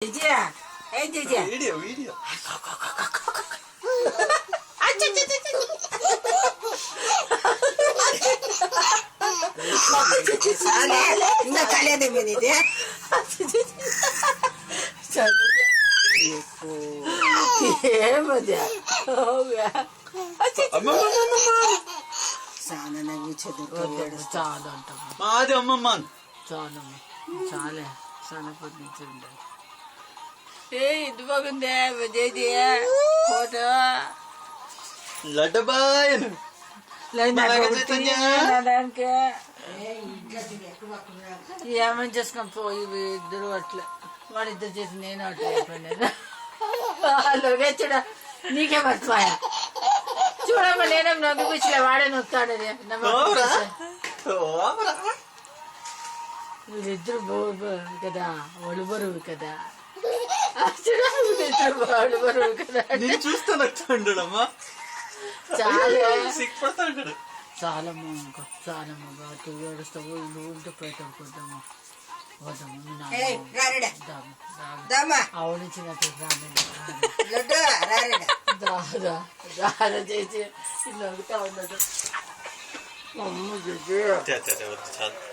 video video ఇంకా కలియదు మీది ఏమది చాలా నవ్వించదు చాలా అంటాం మాది అమ్మమ్మ చాలా చాలే చాలా పొద్దు ఉండాలి ఇది బాగుందే విజయ్ది ఫోటో లడ్డబాయ్ ఏమని చేసుకొని పోయి ఇద్దరు అట్లా వాళ్ళిద్దరు చేసి నేను అట్లా అయిపోయినా అలాగే చూడ నీకే మర్చిపోయా చూడమ్మా నేనేం నొక్కి కూర్చులే వాడే నొక్కుతాడు వీళ్ళిద్దరు బరువు కదా ఒళ్ళు బరువు కదా ఒళ్ళు బరువు కదా చూస్తే నచ్చుండమ్మా చాలా సిగ్గుపడతాడు చాలమ్మా ఇంకా చాలమ్మా బాగా ఏడుస్తావు ఇల్లు ఉంటే పెట్టకపోద్దామా వద్దామా అవును చిన్నట్టు దాదా చేసి ఇల్లు అడుగుతా ఉన్నాడు అమ్మ చాలు